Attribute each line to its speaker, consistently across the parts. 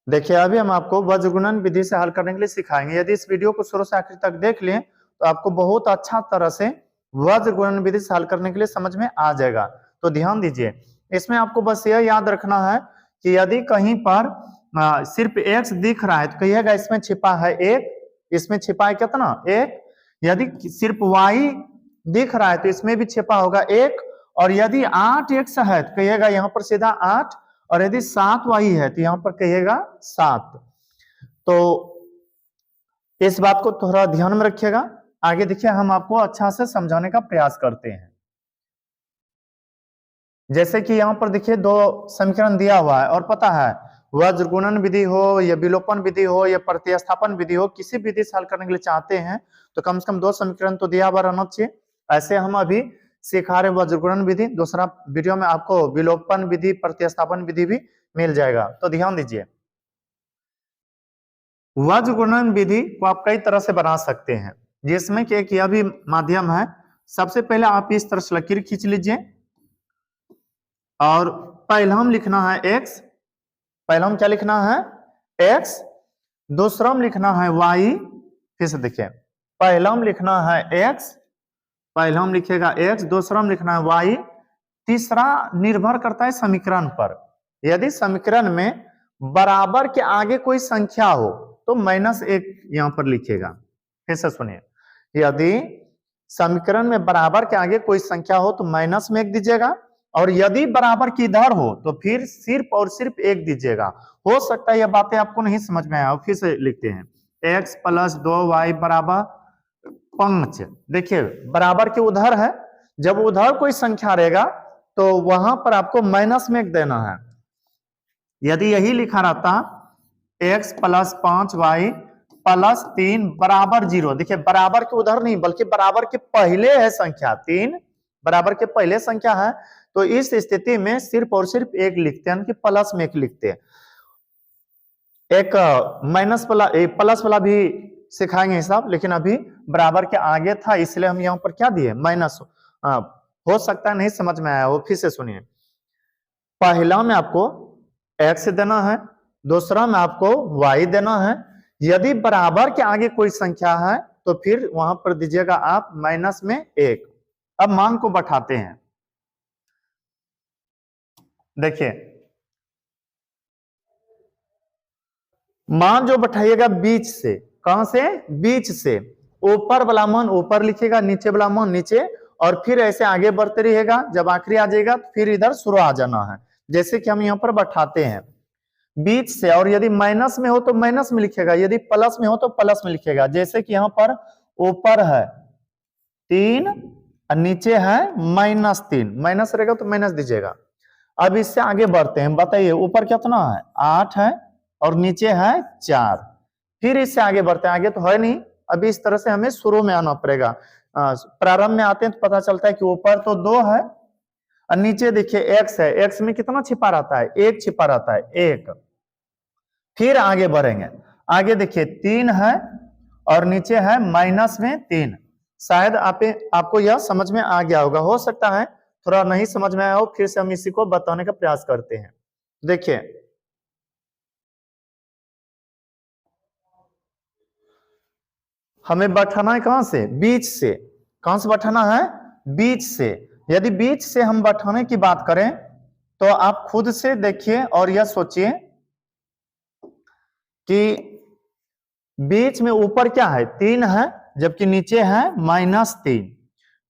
Speaker 1: देखिए अभी हम आपको वज्र गुणन विधि से हल करने के लिए सिखाएंगे। यदि इस वीडियो को शुरू से आखिर तक देख लें तो आपको बहुत अच्छा तरह से वज्र गुणन विधि से हल करने के लिए समझ में आ जाएगा। तो ध्यान दीजिए, इसमें आपको बस यह याद रखना है कि यदि कहीं पर सिर्फ x दिख रहा है तो कहिएगा इसमें छिपा है एक, इसमें छिपा है कितना एक। यदि सिर्फ y दिख रहा है तो इसमें भी छिपा होगा एक, और यदि 8x है तो कहिएगा यहाँ पर सीधा 8, और यदि 7y है तो यहां पर कहिएगा 7। तो इस बात को थोड़ा ध्यान में रखिएगा। आगे देखिए हम आपको अच्छा से समझाने का प्रयास करते हैं। जैसे कि यहां पर देखिए दो समीकरण दिया हुआ है और पता है वज्र गुणन विधि हो या विलोपन विधि हो या प्रतिस्थापन विधि हो, किसी विधि से हल करने के लिए चाहते हैं तो कम से कम दो समीकरण तो दिया हुआ रहना चाहिए। ऐसे हम अभी सिखा रहे वज्र गुणन विधि, दूसरा वीडियो में आपको विलोपन विधि प्रतिस्थापन विधि भी मिल जाएगा। तो ध्यान दीजिए, वज्र गुणन विधि को आप कई तरह से बना सकते हैं, जिसमें कि एक यह भी माध्यम है। सबसे पहले आप इस तरह से लकीर खींच लीजिए और पहला हम लिखना है x, पहला हम क्या लिखना है x, दूसरा हम लिखना है y। फिर से देखिए, पहला हम लिखना है x, पहला हम लिखेगा x, दूसरा हम लिखना है y, तीसरा निर्भर करता है समीकरण पर। यदि समीकरण में बराबर के आगे कोई संख्या हो तो -1 यहां पर लिखेगा। फिर से सुनिए, यदि समीकरण में बराबर के आगे कोई संख्या हो तो -1 दीजिएगा, और यदि बराबर की इधर हो तो फिर सिर्फ और सिर्फ 1 दीजिएगा। हो सकता है यह बातें आपको नहीं समझ में आया, फिर से लिखते हैं x + 2y = 5। देखिए बराबर के उधर है, जब उधर कोई संख्या रहेगा तो वहां पर आपको -1 देना है। यदि यही लिखा रहता x + 5y + 3 = 0, देखिए बराबर के उधर नहीं बल्कि बराबर के पहले है संख्या 3, बराबर के पहले संख्या है, तो इस स्थिति में सिर्फ और सिर्फ 1 लिखते हैं, कि प्लस में 1 लिखते हैं। एक प्लस वाला भी सिखाएंगे हिसाब, लेकिन अभी बराबर के आगे था इसलिए हम यहाँ पर क्या दिए माइनस। हो सकता है नहीं समझ में आया हो, फिर से सुनिए। पहला में आपको x देना है, दूसरा में आपको y देना है। यदि बराबर के आगे कोई संख्या है तो फिर वहां पर दीजिएगा आप -1। अब मान को बैठाते हैं। देखिए मान जो बैठाइएगा बीच से, कहां से बीच से, ऊपर वाला मान ऊपर लिखिएगा, नीचे वाला मान नीचे, और फिर ऐसे आगे बढ़ते रहिएगा। जब आखिरी आ जाएगा तो फिर इधर शुरू आ जाना है। जैसे कि हम यहाँ पर बैठाते हैं बीच से, और यदि माइनस में हो तो माइनस में लिखेगा, यदि प्लस में हो तो प्लस में लिखेगा। जैसे कि यहाँ पर ऊपर है 3 और नीचे है -3, माइनस रहेगा तो माइनस दीजिएगा। अब इससे आगे बढ़ते हैं, बताइए ऊपर कितना है 8 है और नीचे है 4। फिर इससे आगे बढ़ते हैं, आगे तो है नहीं, अभी इस तरह से हमें शुरू में आना पड़ेगा। प्रारंभ में आते हैं तो पता चलता है कि ऊपर तो 2 है और नीचे देखिए x है, x में कितना छिपा रहता है 1 छिपा रहता है 1। फिर आगे बढ़ेंगे, आगे देखिए 3 है और नीचे है -3। शायद आपको यह समझ में आ गया होगा, हो सकता है थोड़ा नहीं समझ में आया हो, फिर से हम इसी को बताने का प्रयास करते हैं। देखिए हमें बैठाना है कहां से, बीच से। कहां से बैठाना है, बीच से। यदि बीच से हम बैठाने की बात करें तो आप खुद से देखिए और यह सोचिए कि बीच में ऊपर क्या है 3 है, जबकि नीचे है -3।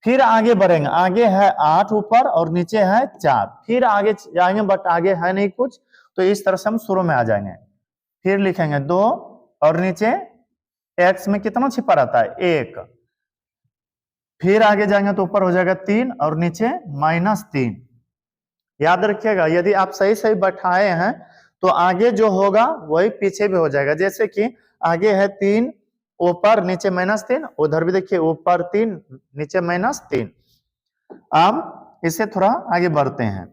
Speaker 1: फिर आगे बढ़ेंगे, आगे है 8 ऊपर और नीचे है 4। फिर आगे जाएंगे बट आगे है नहीं कुछ, तो इस तरह से हम शुरू में आ जाएंगे। फिर लिखेंगे 2 और नीचे x में कितना छिपा रहता है 1। फिर आगे जाएंगे तो ऊपर हो जाएगा 3 और नीचे -3। याद रखिएगा यदि आप सही सही बैठाए हैं तो आगे जो होगा वही पीछे भी हो जाएगा। जैसे कि आगे है 3 ऊपर नीचे -3, उधर भी देखिए ऊपर 3 नीचे -3। अब इसे थोड़ा आगे बढ़ते हैं।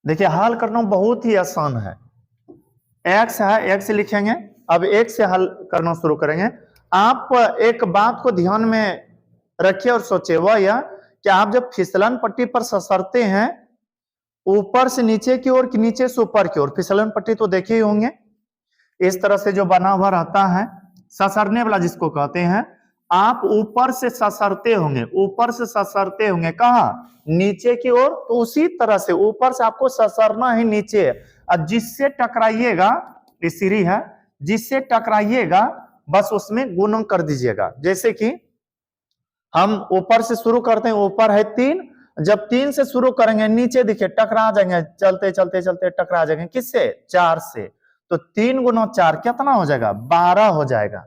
Speaker 1: देखिए हल करना बहुत ही आसान है। x है, x लिखेंगे। अब x से हल करना शुरू करेंगे। आप एक बात को ध्यान में रखिए और सोचिए, वह यह कि आप जब फिसलन पट्टी पर ससरते हैं ऊपर से नीचे की ओर कि नीचे से ऊपर की ओर, फिसलन पट्टी तो देखे ही होंगे, इस तरह से जो बना हुआ रहता है, ससरने वाला जिसको कहते हैं। आप ऊपर से ससरते होंगे, ऊपर से ससरते होंगे कहा, नीचे की ओर, तो उसी तरह से ऊपर से आपको ससरना है नीचे, और जिससे टकराइएगा, ये सीढ़ी है, जिससे टकराइएगा बस उसमें गुणन कर दीजिएगा। जैसे कि हम ऊपर से शुरू करते हैं, ऊपर है 3, जब 3 से शुरू करेंगे नीचे देखिए टकरा जाएंगे, चलते चलते चलते टकरा जाएंगे, किससे, 4 से, तो 3 गुना 4 कितना हो जाएगा, 12 हो जाएगा।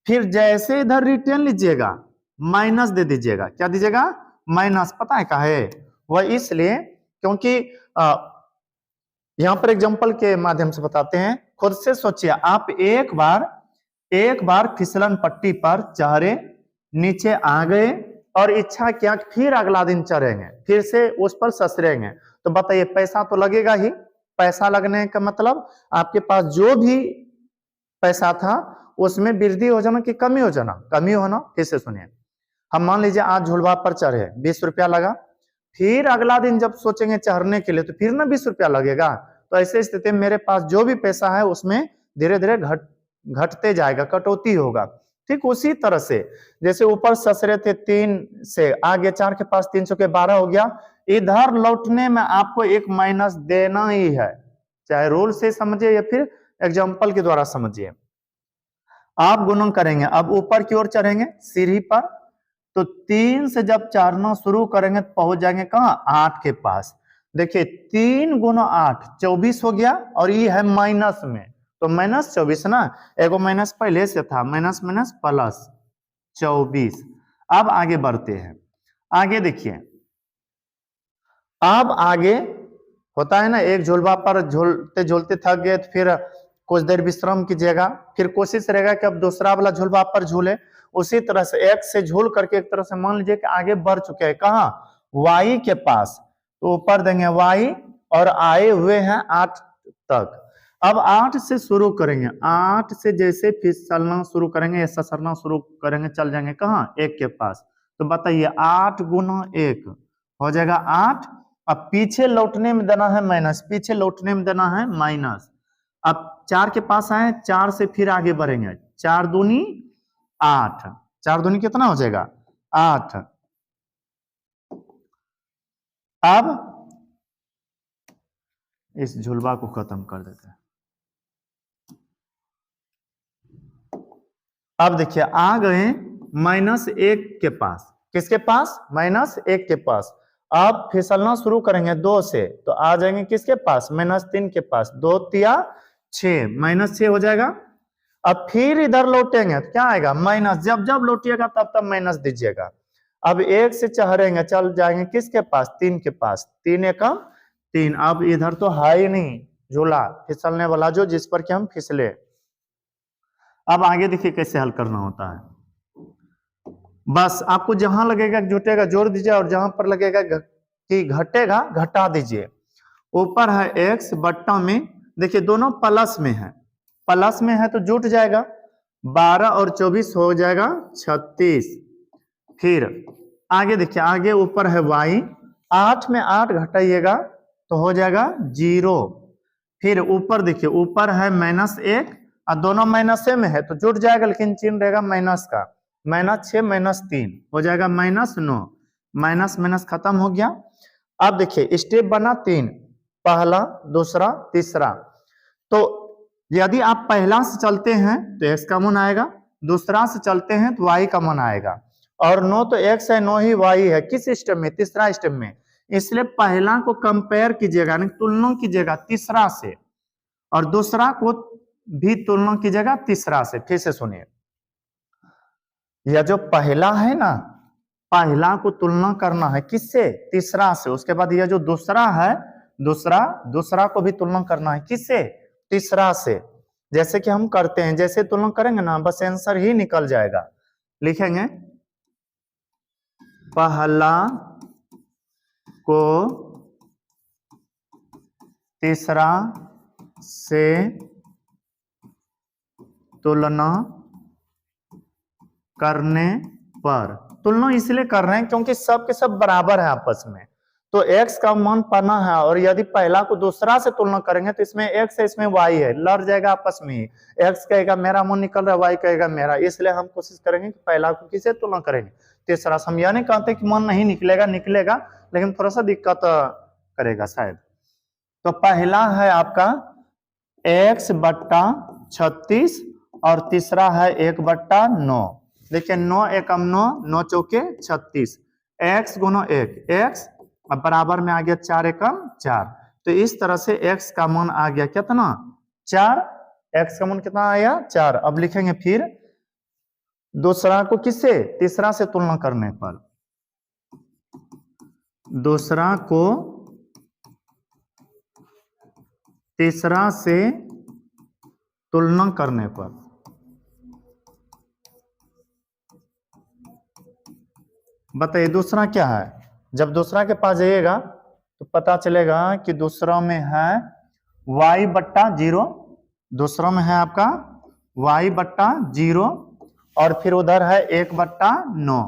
Speaker 1: फिर जैसे इधर रिटर्न लीजिएगा माइनस दे दीजिएगा, क्या दीजिएगा, माइनस। पता है क्या है, वह इसलिए क्योंकि यहां पर एग्जांपल के माध्यम से बताते हैं, खुद से सोचिए, आप एक बार फिसलन पट्टी पर चढ़े, नीचे आ गए और इच्छा किया फिर अगला दिन चढ़ेंगे, फिर से उस पर ससरेंगे, तो बताइए पैसा तो लगेगा ही। पैसा लगने का मतलब आपके पास जो भी पैसा था उसमें वृद्धि हो जाना कि कमी हो जाना, कमी होना। फिर से सुनिए, हम मान लीजिए आज झुलवा पर चढ़े, 20 रुपया लगा, फिर अगला दिन जब सोचेंगे चढ़ने के लिए तो फिर ना 20 रुपया लगेगा। तो ऐसे स्थिति में मेरे पास जो भी पैसा है उसमें धीरे धीरे घटते जाएगा, कटौती होगा। ठीक उसी तरह से जैसे ऊपर ससरे थे 3 से, आगे 4 के पास 300 के 12 हो गया, इधर लौटने में आपको एक माइनस देना ही है, चाहे रूल से समझिए या फिर एग्जाम्पल के द्वारा समझिए। आप गुणन करेंगे, अब ऊपर की ओर चढ़ेंगे सीढ़ी पर, तो 3 से जब चढ़ना शुरू करेंगे तो पहुंच जाएंगे कहां, 8 के पास। देखिए 3 गुना 8 24 हो गया, और ये है माइनस में, तो माइनस 24 ना, एगो माइनस पहले से था, माइनस माइनस प्लस 24। अब आगे बढ़ते हैं, आगे देखिए, अब आगे होता है ना, एक झुलवा पर झूलते झूलते थक गए तो फिर कुछ देर विश्राम कीजिएगा, फिर कोशिश रहेगा कि अब दूसरा वाला झुलवा पर झूले। उसी तरह से एक से झूल करके एक तरह से मान लीजिए कि आगे बढ़ चुके हैं कहा, y के पास, तो ऊपर देंगे y और आए हुए हैं 8 तक। अब 8 से शुरू करेंगे, 8 से जैसे फिसलना शुरू करेंगे या ससरना शुरू करेंगे, चल जाएंगे कहा, 1 के पास। तो बताइए 8 गुना 1 हो जाएगा 8, अब पीछे लौटने में देना है माइनस, पीछे लौटने में देना है माइनस। अब 4 के पास आए, 4 से फिर आगे बढ़ेंगे, 4 दूनी 8, 4 दूनी कितना हो जाएगा, 8। अब इस झुलवा को खत्म कर देते हैं। अब देखिए आ गए -1 के पास, किसके पास, -1 के पास। अब फिसलना शुरू करेंगे 2 से, तो आ जाएंगे किसके पास, -3 के पास, 2 तिया 6, -6 हो जाएगा। अब फिर इधर लौटेंगे तो क्या आएगा, माइनस, जब जब लौटिएगा तब तब माइनस दीजिएगा। अब 1 से चढ़ेंगे, चल जाएंगे किसके पास, 3 के पास, 3 एकम 3। अब इधर तो है ही नहीं झूला फिसलने वाला जो, जिस पर कि हम फिसले। अब आगे देखिए कैसे हल करना होता है, बस आपको जहां लगेगा जुटेगा जोड़ दीजिए, और जहां पर लगेगा कि घटेगा घटा दीजिए। ऊपर है x, बट्टा में देखिए दोनों प्लस में है, प्लस में है तो जुट जाएगा, 12 और 24 हो जाएगा 36। फिर आगे देखिए, आगे ऊपर है y, 8 में 8 घटाइएगा तो हो जाएगा 0। फिर ऊपर देखिए, ऊपर है -1 और दोनों माइनस में है तो जुट जाएगा, लेकिन चिन्ह रहेगा माइनस का, -6 -3 हो जाएगा -9, माइनस माइनस खत्म हो गया। अब देखिए स्टेप बना 3, पहला दूसरा तीसरा। तो यदि आप पहला से चलते हैं तो x कॉमन आएगा, दूसरा से चलते हैं तो y कॉमन आएगा, और 9 तो x है, 9 ही y है, किस स्टेप में, तीसरा स्टेप में। इसलिए पहला को कंपेयर कीजिएगा, तुलना कीजिएगा तीसरा से, और दूसरा को भी तुलना कीजिएगा तीसरा से। फिर से सुनिए, यह जो पहला है ना, पहला को तुलना करना है किससे, तीसरा से। उसके बाद यह जो दूसरा है, दूसरा को भी तुलना करना है किससे, तीसरा से। जैसे कि हम करते हैं, जैसे तुलना करेंगे ना बस आंसर ही निकल जाएगा। लिखेंगे पहला को तीसरा से तुलना करने पर, तुलना इसलिए कर रहे हैं क्योंकि सब के सब बराबर है आपस में, तो x का मान पाना है, और यदि पहला को दूसरा से तुलना करेंगे तो इसमें x है, इसमें y है, लड़ जाएगा आपस में ही। x कहेगा मेरा मान निकल रहा है, y कहेगा मेरा, इसलिए हम कोशिश करेंगे कि पहला को किसे तुलना करेंगे, तीसरा से। हम यह नहीं कहते कि मान नहीं निकलेगा, निकलेगा, लेकिन थोड़ा सा दिक्कत करेगा शायद। तो पहला है आपका x बट्टा 36 और तीसरा है 1 बट्टा 9। देखिए 9 एकम 9, 9 चौके 36, x गुना 1, x अब बराबर में आ गया 4 एकम 4। तो इस तरह से x का मान आ गया कितना 4, x का मान कितना आया 4। अब लिखेंगे फिर दूसरा को किससे, तीसरा से तुलना करने पर, दूसरा को तीसरा से तुलना करने पर, बताइए दूसरा क्या है। जब दूसरा के पास जाइएगा तो पता चलेगा कि दूसरा में है y बट्टा 0, दूसरा में है आपका y बट्टा 0, और फिर उधर है 1 बट्टा 9।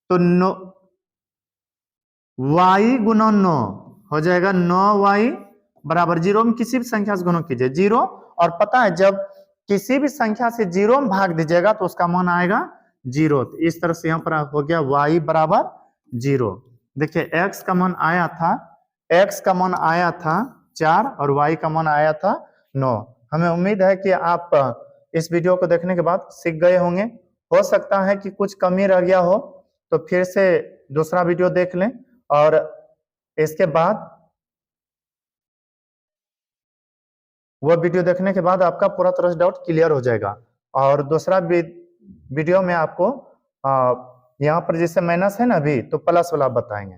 Speaker 1: तो y गुना 9 हो जाएगा 9y बराबर 0 में किसी भी संख्या से गुना कीजिए 0, और पता है जब किसी भी संख्या से 0 में भाग दीजिएगा तो उसका मान आएगा 0। तो इस तरह से यहाँ पर हो गया y बराबर 0। देखिए x का मान आया था, x का मान आया था 4 और y का मान आया था 9। हमें उम्मीद है कि आप इस वीडियो को देखने के बाद सीख गए होंगे। हो सकता है कि कुछ कमी रह गया हो तो फिर से दूसरा वीडियो देख लें, और इसके बाद वो वीडियो देखने के बाद आपका पूरा तरह से डाउट क्लियर हो जाएगा। और दूसरा वीडियो में आपको यहाँ पर जैसे माइनस है ना अभी, तो प्लस वाला बताएंगे।